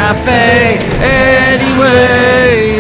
cafe anyway.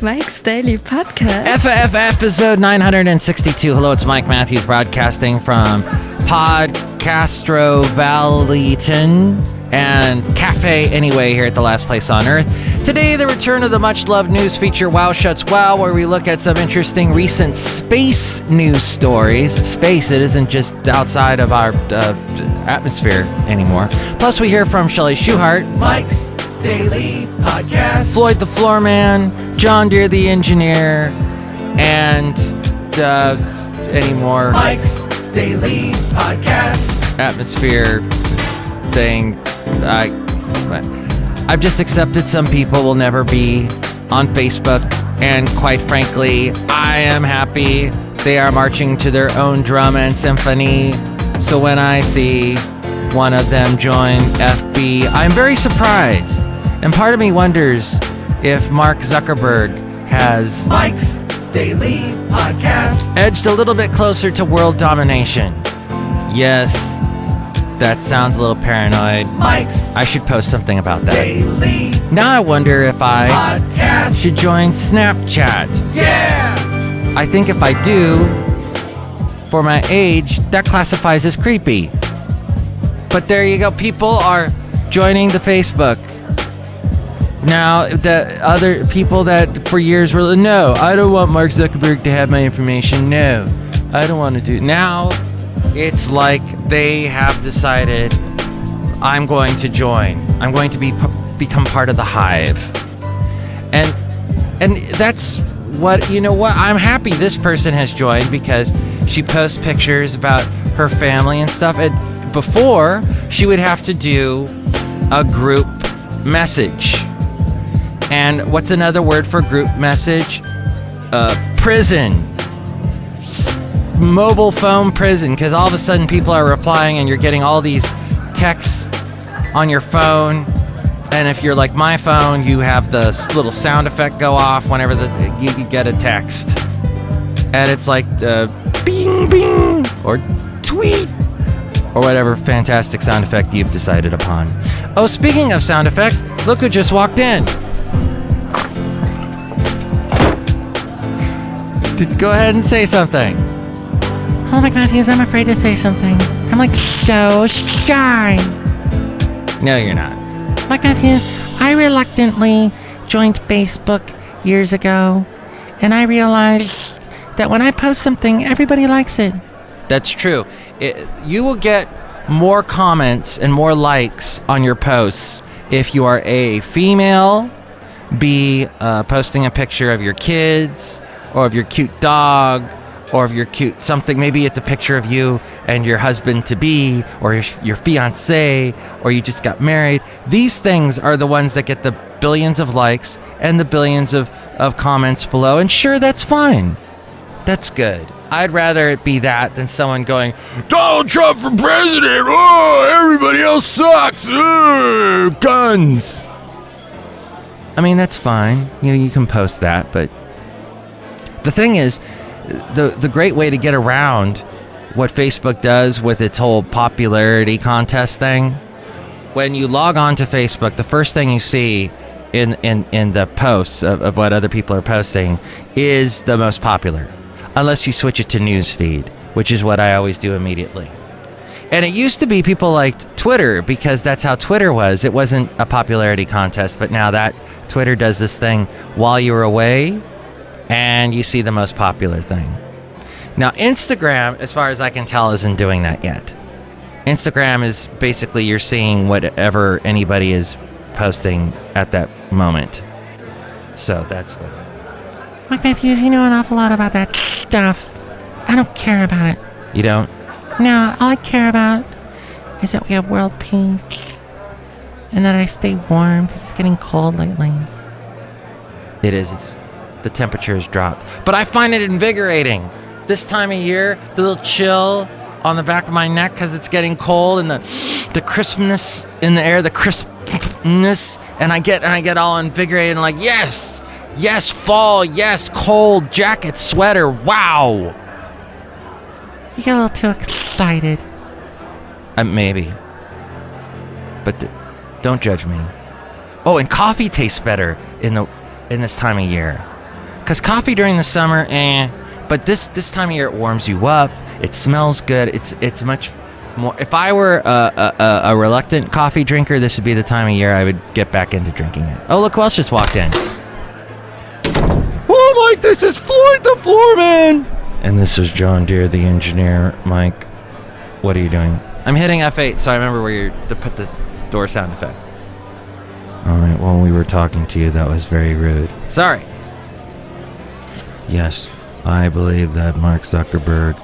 Mike's Daily Podcast. FF episode 962. Hello, it's Mike Matthews broadcasting from Podcastro Valleyton and Cafe Anyway here at the last place on earth. Today, the return of the much-loved news feature WOW SCHATZ WOW, where we look at some interesting recent space news stories. Space, it isn't just outside of our atmosphere anymore. Plus, we hear from Chely Shoehart, Mike's Daily Podcast, Floyd the Floorman, John Deere the engineer, and any more Mike's Daily Podcast atmosphere thing. I've just accepted some people will never be on Facebook, and quite frankly, I am happy they are marching to their own drum and symphony. So when I see one of them join FB, I'm very surprised. And part of me wonders if Mark Zuckerberg has Mike's Daily Podcast edged a little bit closer to world domination. Yes, that sounds a little paranoid. Mike's I should post something about that. Daily Now I wonder if I Podcast. should join Snapchat. Yeah! I think if I do, for my age, that classifies as creepy. But there you go. People are joining the Facebook. Now, the other people that for years were, no, I don't want Mark Zuckerberg to have my information. No, I don't want to do. Now, it's like they have decided, I'm going to join. I'm going to become part of the hive. And that's what, you know what? I'm happy this person has joined because she posts pictures about her family and stuff. And before, she would have to do a group message. And what's another word for group message? Prison. Mobile phone prison. Because all of a sudden people are replying and you're getting all these texts on your phone. And if you're like my phone, you have the little sound effect go off whenever you get a text. And it's like bing, bing, or tweet, or whatever fantastic sound effect you've decided upon. Oh, speaking of sound effects, look who just walked in. Go ahead and say something. Hello, Mike Matthews. I'm afraid to say something. I'm like so shy. No, you're not. Mike Matthews, I reluctantly joined Facebook years ago, and I realized that when I post something, everybody likes it. That's true. You will get more comments and more likes on your posts if you are A, female, B, posting a picture of your kids, or of your cute dog, or of your cute something. Maybe it's a picture of you and your husband-to-be, or your fiancé, or you just got married. These things are the ones that get the billions of likes and the billions of comments below. And sure, that's fine. That's good. I'd rather it be that than someone going, Donald Trump for president! Oh, everybody else sucks! Guns! I mean, that's fine. You can post that, but the thing is, the great way to get around what Facebook does with its whole popularity contest thing, when you log on to Facebook, the first thing you see in the posts of what other people are posting is the most popular, unless you switch it to newsfeed, which is what I always do immediately. And it used to be people liked Twitter because that's how Twitter was. It wasn't a popularity contest, but now that Twitter does this thing while you're away, and you see the most popular thing. Now, Instagram, as far as I can tell, isn't doing that yet. Instagram is basically you're seeing whatever anybody is posting at that moment. So that's what. Mike Matthews, you know an awful lot about that stuff. I don't care about it. You don't? No, all I care about is that we have world peace. And that I stay warm because it's getting cold lately. It is. The temperature has dropped. But I find it invigorating. This time of year, the little chill on the back of my neck because it's getting cold, and the crispness in the air, the crispness, and I get all invigorated and like, yes, fall, yes, cold, jacket, sweater, wow. You get a little too excited. Maybe. But don't judge me. Oh, and coffee tastes better in this time of year. Because coffee during the summer, but this time of year it warms you up. It smells good. It's much more. If I were a reluctant coffee drinker, this would be the time of year I would get back into drinking it. Oh, look who else just walked in. Oh, Mike, this is Floyd the Floorman. And this is John Deere, the engineer. Mike, what are you doing? I'm hitting F8, so I remember where to put the door sound effect. All right, well, we were talking to you. That was very rude. Sorry. Yes, I believe that Mark Zuckerberg,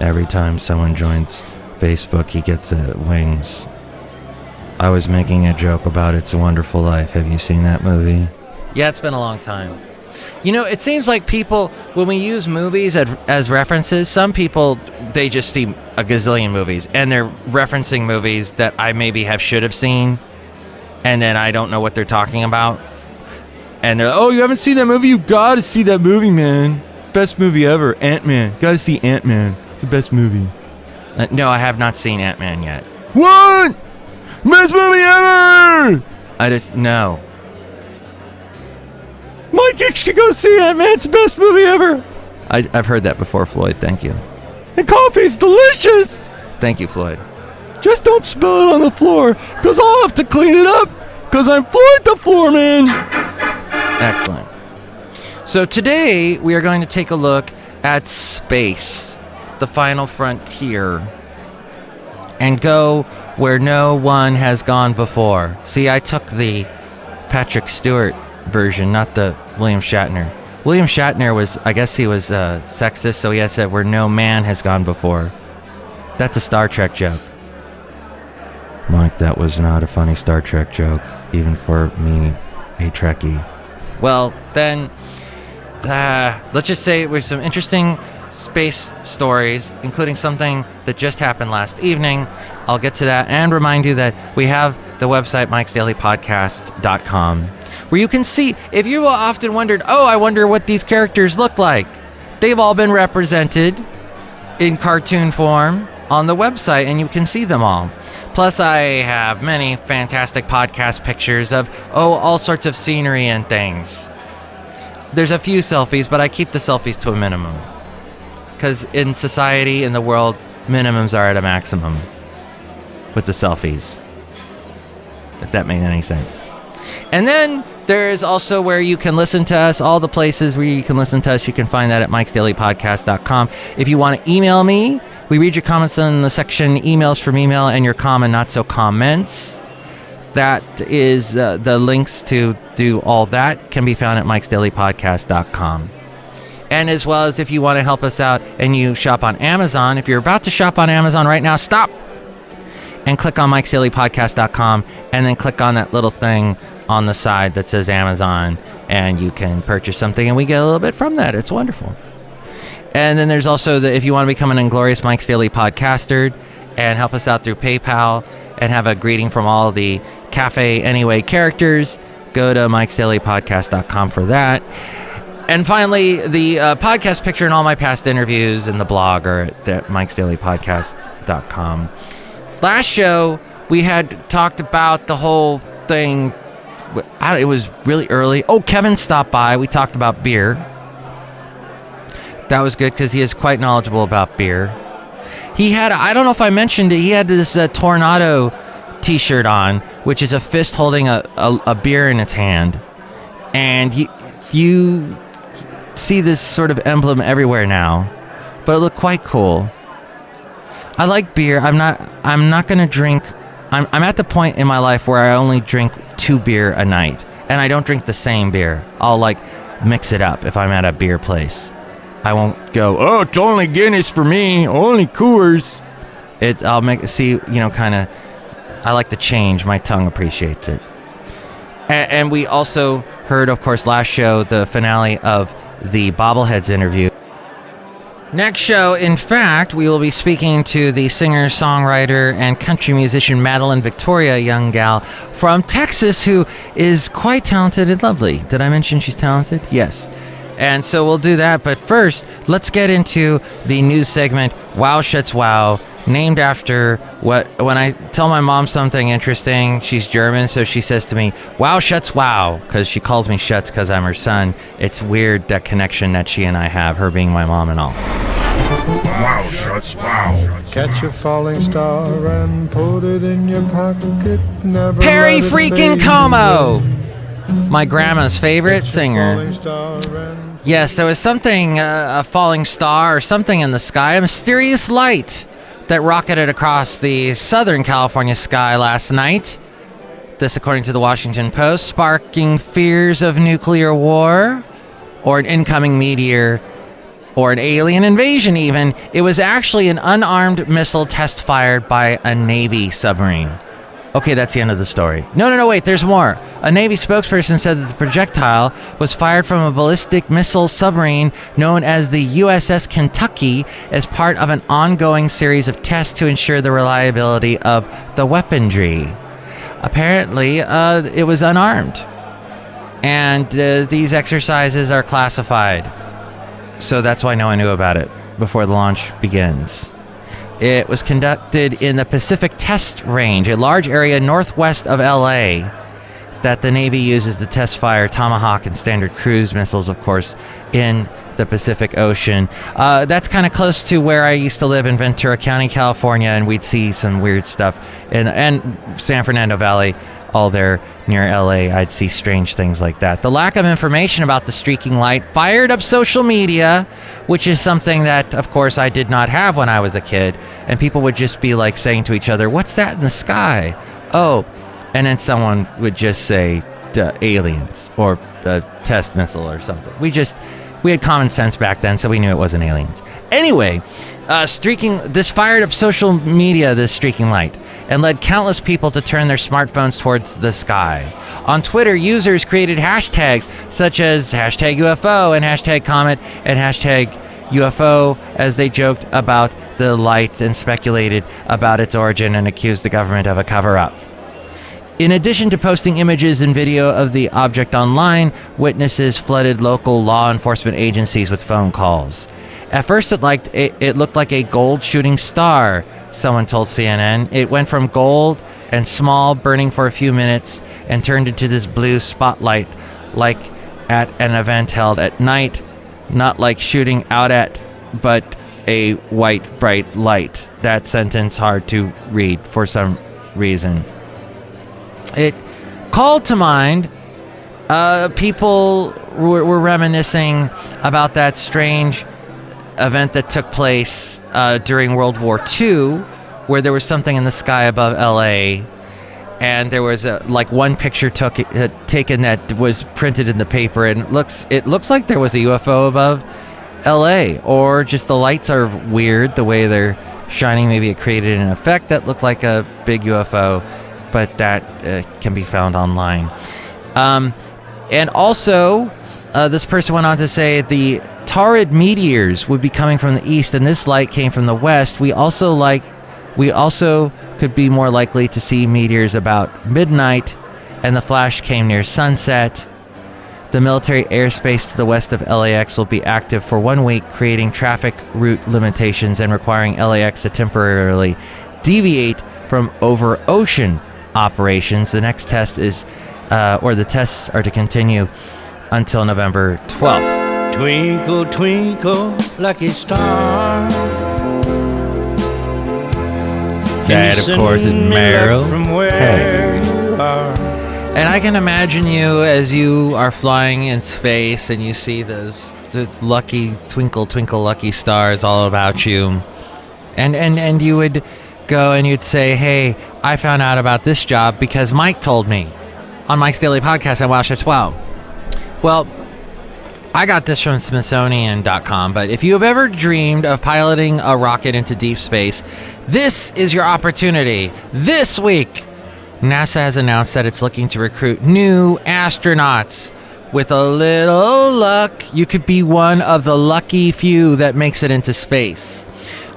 every time someone joins Facebook, he gets wings. I was making a joke about It's a Wonderful Life. Have you seen that movie? Yeah, it's been a long time. You know, it seems like people, when we use movies as references, some people, they just see a gazillion movies, and they're referencing movies that I maybe should have seen, and then I don't know what they're talking about. And they're like, oh, you haven't seen that movie? You gotta see that movie, man. Best movie ever. Ant-Man. Gotta see Ant-Man. It's the best movie. No, I have not seen Ant-Man yet. What? Best movie ever! No. Mike, you should go see Ant-Man. It's the best movie ever. I've heard that before, Floyd. Thank you. And coffee's delicious. Thank you, Floyd. Just don't spill it on the floor, because I'll have to clean it up, because I'm Floyd the Floorman. Excellent. So today, we are going to take a look at space, the final frontier, and go where no one has gone before. See, I took the Patrick Stewart version, not the William Shatner. William Shatner was, I guess he was sexist, so he had said where no man has gone before. That's a Star Trek joke. Mike, that was not a funny Star Trek joke, even for me, a Trekkie. Well, then, let's just say it was some interesting space stories, including something that just happened last evening. I'll get to that and remind you that we have the website, mikesdailypodcast.com, where you can see, if you often wondered, oh, I wonder what these characters look like. They've all been represented in cartoon form on the website, and you can see them all. Plus, I have many fantastic podcast pictures of, all sorts of scenery and things. There's a few selfies, but I keep the selfies to a minimum. Because in society, in the world, minimums are at a maximum with the selfies. If that made any sense. And then there's also where you can listen to us, all the places where you can listen to us. You can find that at mikesdailypodcast.com. If you want to email me, we read your comments in the section emails from email and your common not so comments. That is the links to do all that can be found at mikesdailypodcast.com. And as well as if you want to help us out and you shop on Amazon, if you're about to shop on Amazon right now, stop and click on mikesdailypodcast.com and then click on that little thing on the side that says Amazon, and you can purchase something and we get a little bit from that. It's wonderful. And then there's also if you want to become an inglorious Mike's Daily Podcaster and help us out through PayPal and have a greeting from all the Cafe Anyway characters, go to mikesdailypodcast.com for that. And finally, the podcast picture and all my past interviews and the blog are at mikesdailypodcast.com. Last show, we had talked about the whole thing. It was really early. Oh, Kevin stopped by. We talked about beer. That was good because he is quite knowledgeable about beer. He had, I don't know if I mentioned it, he had this Tornado t-shirt on, which is a fist holding a beer in its hand. And you see this sort of emblem everywhere now, but it looked quite cool. I like beer. I'm not going to drink. I'm at the point in my life where I only drink 2 beer a night, and I don't drink the same beer. I'll mix it up if I'm at a beer place. I won't go, oh, it's only Guinness for me, only Coors. I'll I like the change. My tongue appreciates it. And we also heard, of course, last show, the finale of the Bobbleheads interview. Next show, in fact, we will be speaking to the singer, songwriter, and country musician MADELYN Victoria, a young gal from Texas who is quite talented and lovely. Did I mention she's talented? Yes. And so we'll do that. But first, let's get into the news segment, WOW SCHATZ WOW, named after when I tell my mom something interesting, she's German, so she says to me, "Wow Schatz wow," because she calls me Schatz because I'm her son. It's weird, that connection that she and I have, her being my mom and all. Wow Schatz wow. Catch a falling star and put it in your pocket. Never Perry let it freaking fade Como, away. my grandma's favorite singer. Falling star and Yes, there was something, a falling star or something in the sky, a mysterious light that rocketed across the Southern California sky last night. This, according to the Washington Post, sparking fears of nuclear war or an incoming meteor or an alien invasion even. It was actually an unarmed missile test fired by a Navy submarine. Okay, that's the end of the story. No, wait, there's more. A Navy spokesperson said that the projectile was fired from a ballistic missile submarine known as the USS Kentucky as part of an ongoing series of tests to ensure the reliability of the weaponry. Apparently, it was unarmed. And these exercises are classified. So that's why no one knew about it before the launch begins. It was conducted in the Pacific Test Range, a large area northwest of LA that the Navy uses to test fire Tomahawk and Standard Cruise missiles, of course, in the Pacific Ocean. That's kind of close to where I used to live in Ventura County, California, and we'd see some weird stuff. And San Fernando Valley, all there near LA, I'd see strange things like that. The lack of information about the streaking light fired up social media, which is something that, of course, I did not have when I was a kid. And people would just be like saying to each other, "What's that in the sky?" Oh, and then someone would just say aliens or a test missile or something. We had common sense back then, so we knew it wasn't aliens. Anyway, this fired up social media, this streaking light, and led countless people to turn their smartphones towards the sky. On Twitter, users created hashtags such as hashtag UFO and hashtag comet and hashtag UFO as they joked about the light and speculated about its origin and accused the government of a cover-up. In addition to posting images and video of the object online, witnesses flooded local law enforcement agencies with phone calls. At first, it looked like a gold shooting star, someone told CNN. It went from gold and small, burning for a few minutes, and turned into this blue spotlight, like at an event held at night, not like shooting out at, but a white, bright light. That sentence hard to read for some reason. It called to mind, people were reminiscing about that strange event that took place during World War II, where there was something in the sky above LA, and there was one picture taken that was printed in the paper, and it looks like there was a UFO above LA, or just the lights are weird the way they're shining. Maybe it created an effect that looked like a big UFO, but that can be found online. And also, this person went on to say the Taurid meteors would be coming from the east, and this light came from the west. We also could be more likely to see meteors about midnight, and the flash came near sunset. The military airspace to the west of LAX will be active for 1 week, creating traffic route limitations and requiring LAX to temporarily deviate from over-ocean operations. The next test the tests are to continue until November 12th. Twinkle, twinkle, lucky star. That, of course, is Meryl. From where you are. And I can imagine you as you are flying in space and you see the lucky twinkle, twinkle, lucky stars all about you. And you would go and you'd say, "Hey, I found out about this job because Mike told me on Mike's Daily Podcast at WOW SCHATZ WOW." Well, I got this from Smithsonian.com, but if you have ever dreamed of piloting a rocket into deep space, this is your opportunity. This week, NASA has announced that it's looking to recruit new astronauts. With a little luck, you could be one of the lucky few that makes it into space.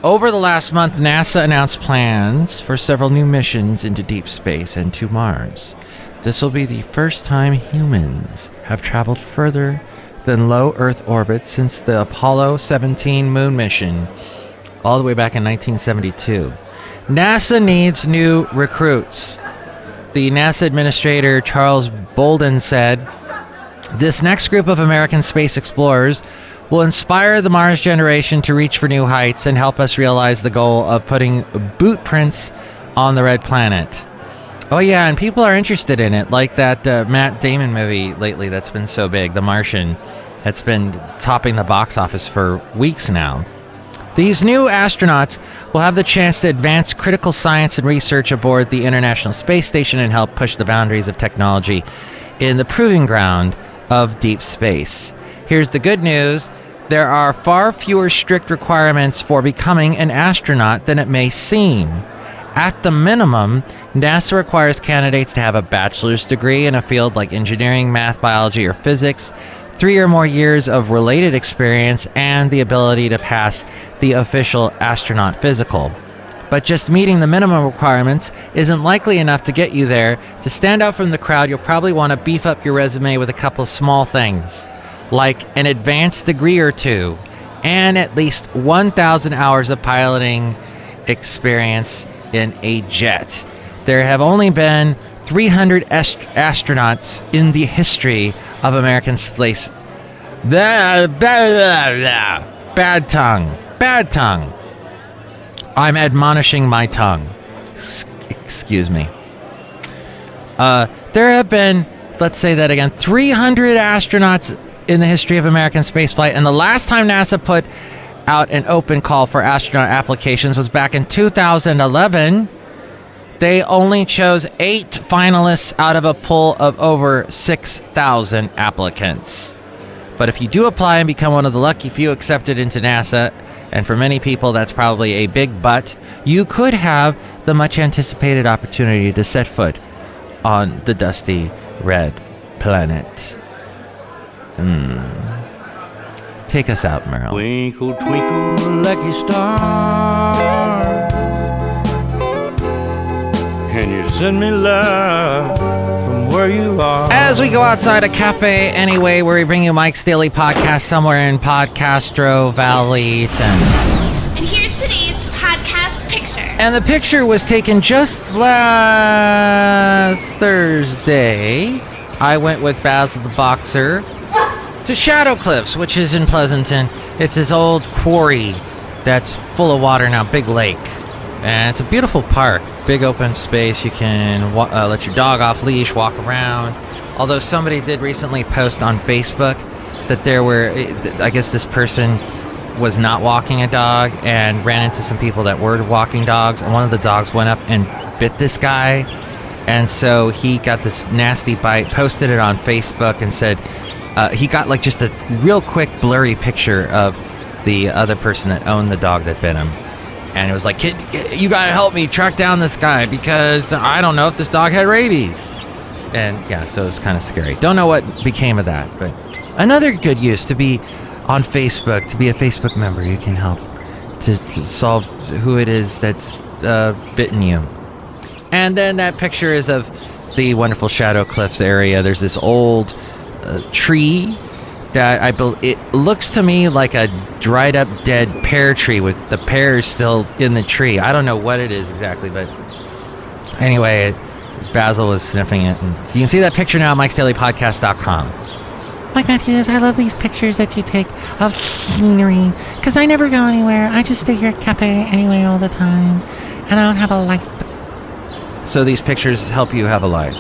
Over the last month, NASA announced plans for several new missions into deep space and to Mars. This will be the first time humans have traveled further than low Earth orbit since the Apollo 17 moon mission. all the way back in 1972. NASA needs new recruits. The NASA administrator, Charles Bolden, said, "This next group of American space explorers will inspire the Mars generation to reach for new heights and help us realize the goal of putting boot prints on the red planet." Oh yeah, and people are interested in it, like that Matt Damon movie lately that's been so big, The Martian. That's been topping the box office for weeks now. These new astronauts will have the chance to advance critical science and research aboard the International Space Station and help push the boundaries of technology in the proving ground of deep space. Here's the good news. There are far fewer strict requirements for becoming an astronaut than it may seem. At the minimum, NASA requires candidates to have a bachelor's degree in a field like engineering, math, biology, or physics, 3 or more years of related experience, and the ability to pass the official astronaut physical. But just meeting the minimum requirements isn't likely enough to get you there. To stand out from the crowd, you'll probably want to beef up your resume with a couple of small things, like an advanced degree or 2, and at least 1,000 hours of piloting experience in a jet. There have only been 300 astronauts in the history of American space. Bad tongue. I'm admonishing my tongue. Excuse me. There have been, let's say that again, 300 astronauts in the history of American spaceflight, and the last time NASA put out an open call for astronaut applications was back in 2011. They only chose 8 finalists out of a pool of over 6,000 applicants. But if you do apply and become one of the lucky few accepted into NASA, and for many people that's probably a big but, you could have the much anticipated opportunity to set foot on the dusty red planet. Take us out, Merrill. Twinkle, twinkle, lucky star, can you send me love from where you are? As we go outside a cafe anyway, where we bring you Mike's Daily Podcast somewhere in Podcastro Valley 10. And here's today's podcast picture. And the picture was taken just last Thursday. I went with Basil the Boxer to Shadow Cliffs, which is in Pleasanton. It's this old quarry that's full of water now, big lake. And it's a beautiful park, big open space. You can let your dog off leash, walk around. Although somebody did recently post on Facebook that there were, I guess this person was not walking a dog and ran into some people that were walking dogs. And one of the dogs went up and bit this guy. And so he got this nasty bite, posted it on Facebook and said, he got like just a real quick blurry picture of the other person that owned the dog that bit him. And it was like, "Kid, you gotta help me track down this guy because I don't know if this dog had rabies." And yeah, so it was kind of scary. Don't know what became of that, but another good use to be on Facebook, to be a Facebook member. You can help to solve who it is that's bitten you. And then that picture is of the wonderful Shadow Cliffs area. There's this old tree that it looks to me like a dried up dead pear tree with the pears still in the tree. I don't know what it is exactly, but anyway, Basil was sniffing it. And you can see that picture now at Mike'sDailyPodcast.com. Mike Matthews, I love these pictures that you take of scenery, because I never go anywhere. I just stay here at cafe anyway all the time, and I don't have a life. So these pictures help you have a life.